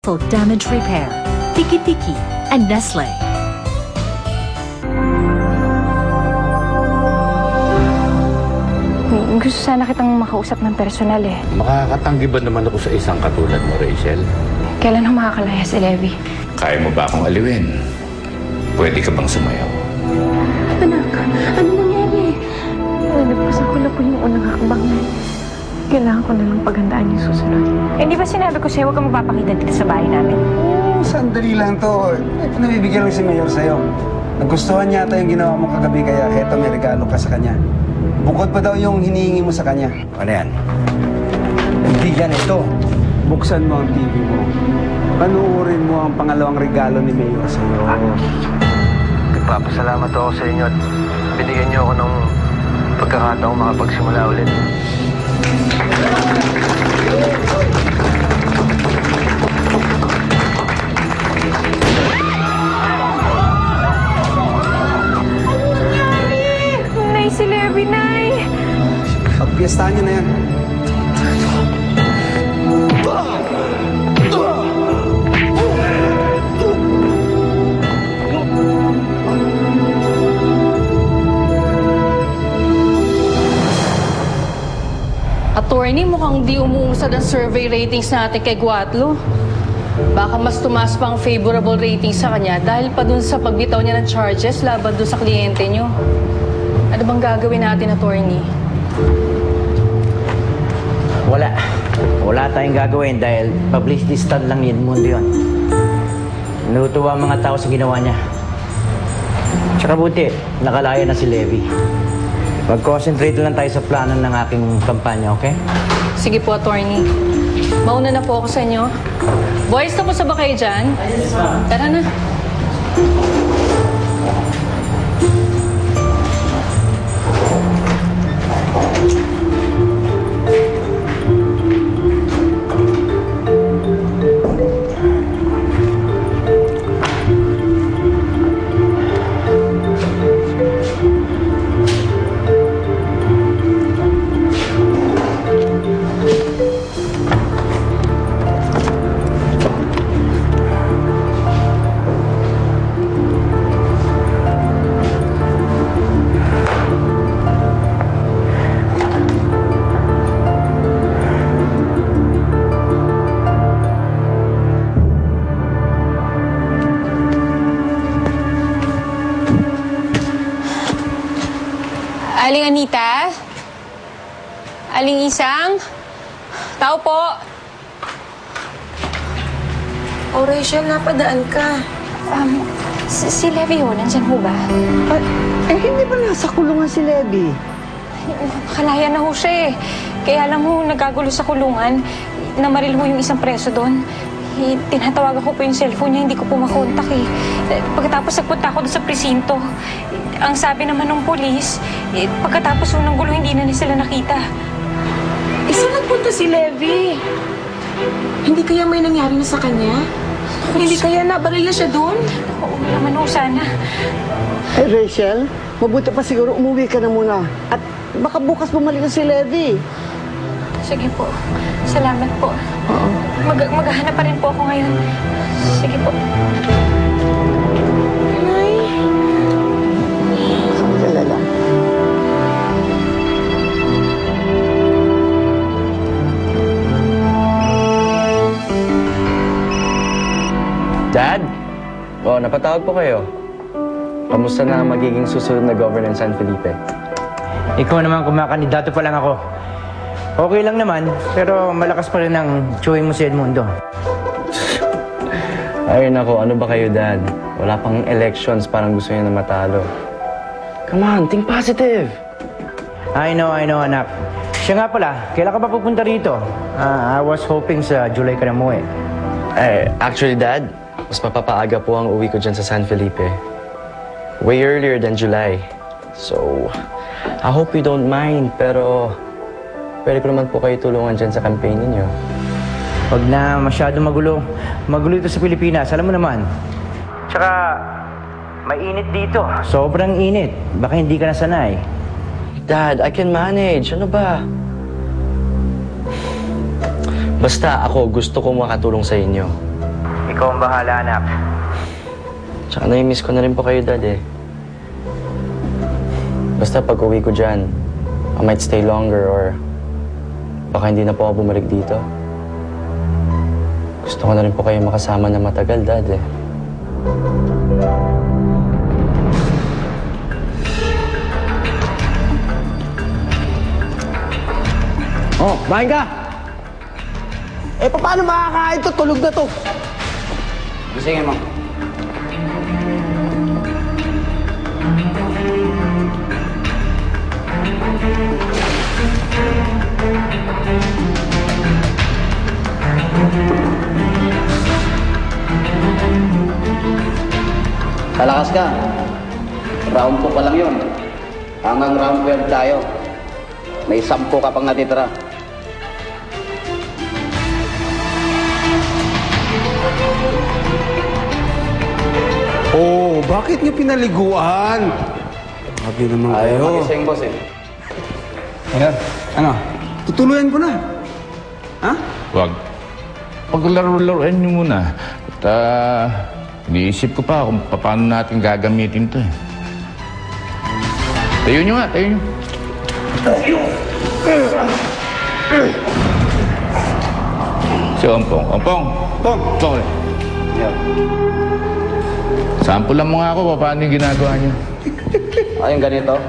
successful damage repair. Tiki-Tiki and Nestle. Gusto sana kitang makausap ng personal eh. Makakatanggi ba naman ako sa isang katulad mo, Rachel? Kailan ho makakalaya si Levi? Kaya mo ba akong aliwin? Pwede ka bang sumayaw? Anak, ano nangyari? Nagpasan ko na po yung unang hakbang na. Kailangan ko na lang paghandaan yung susunod. Eh, di ba sinabi ko sa'yo, huwag kang magpapakita dito sa bahay namin? Sandali lang to. Nabibigyan lang si Mayor sa'yo. Nagustuhan yata yung ginawa mo kagabi kaya eto may regalo ka sa kanya. Bukod pa daw yung hinihingi mo sa kanya. Ano yan? Hindi yan ito. Buksan mo ang TV mo. Panuorin mo ang pangalawang regalo ni Mayor sa'yo. Nagpapasalamat ako sa inyo at binigyan niyo ako ng pagkakataong makapagsimula ulit. Nay, si Levi, Nay! Pagpiestahan niyo na yan. Attorney, mukhang di umuusad ang survey ratings natin kay Guatlo. Baka mas tumaas pa ang favorable rating sa kanya dahil pa dun sa pagbitaw niya ng charges laban dun sa kliyente niyo. Ano bang gagawin natin, attorney? Wala tayong gagawin dahil publicity stunt lang yun, mundo yun. Natutuwa ang mga tao sa ginawa niya. Tsaka buti, nakalaya na si Levi. Mag-concentrate lang tayo sa plano ng aking kampanya, okay? Sige po, attorney. Mauna na po ako sa inyo. Boys, tapos na ba kayo dyan? Tara na. Aling Anita? Aling Isang? Tao po. Oh, Rachel, napadaan ka. Si Levi ho, nandyan ho ba? Hindi ba nasa kulungan si Levi? Kalaya na ho siya eh. Kaya lang ho, nagagulo sa kulungan. Namaril ho yung isang preso doon. Tinatawagan ko po yung cellphone niya, hindi ko po makontak eh. Pagkatapos nagpunta ako doon sa presinto, ang sabi naman ng polis, pagkatapos ho ng gulo, hindi na sila nakita. Saan nagpunta si Levi? Hindi kaya may nangyari na sa kanya? Hindi kaya nabaril na siya doon? Oo naman ho, sana. Rachel, mabuti pa siguro umuwi ka na muna. At baka bukas bumalik na si Levi. Sige po. Salamat po. Oo. Maghahanap pa rin po ako ngayon. Sige po. Nay? Sandala lang. Dad? Napatawag po kayo. Kamusta na ang magiging susunod na governor ng San Felipe? Ikaw naman kumakandidato pa lang ako. Okay lang naman, pero malakas pa rin ang chewing mo si Edmundo. Ay, nako, ano ba kayo, Dad? Wala pang elections, parang gusto niya na matalo. Come on, think positive! I know, anak. Siya nga pala, kailan ka pa pupunta rito? I was hoping sa July ka na mo eh. Actually, Dad, mas mapapaaga po ang uwi ko dyan sa San Felipe. Way earlier than July. So, I hope you don't mind, pero pwede ko naman po kayo tulungan dyan sa campaign ninyo. Huwag na masyado magulo. Magulo ito sa Pilipinas, alam mo naman. Tsaka, mainit dito. Sobrang init. Baka hindi ka nasanay. Dad, I can manage. Ano ba? Basta ako, gusto ko makatulong sa inyo. Ikaw ang bahala, anak. Tsaka na-miss ko na rin po kayo, Dad eh. Basta pag uwi ko dyan, I might stay longer or baka hindi na po ako bumalik dito. Gusto ko na rin po kayo makasama na matagal, Dad eh. Oh, bahin ka! Eh, paano makakain to? Tulog na to. Gisingin mo. Kalakas ka. Round 2 pa lang yun. Hanggang round 12 tayo. May 10 ka pang natitira. Oh, bakit niyo pinaliguan? Grabe naman Ayaw kayo. magising, boss eh. Ayan, ano? Tutuluyan ko na. Ha? Wag. Paglaro-laruan niyo muna. At iniisip ko pa kung paano natin gagamitin to eh. Tayo niyo nga, tayo niyo. Si Ompong. Ompong! Tom! Ompong! Sampulan mo nga ako paano yung ginagawa niyo. Ayun ganito.